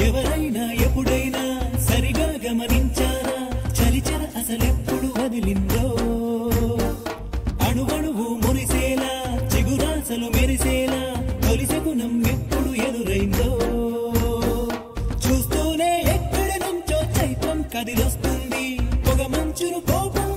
ఎవరైనా ఎప్పుడైనా సరిగా గమనించారా చలిచర అసలెప్పుడు వదిలిందో అణువణువు మురిసేలా చిగురాసలు మెరిసేలా తొలిసె గుణం ఎప్పుడు ఎదురైందో చూస్తూనే ఎక్కడి నుంచో చైత్రం కదిలొస్తుంది పొగ మంచును కోపం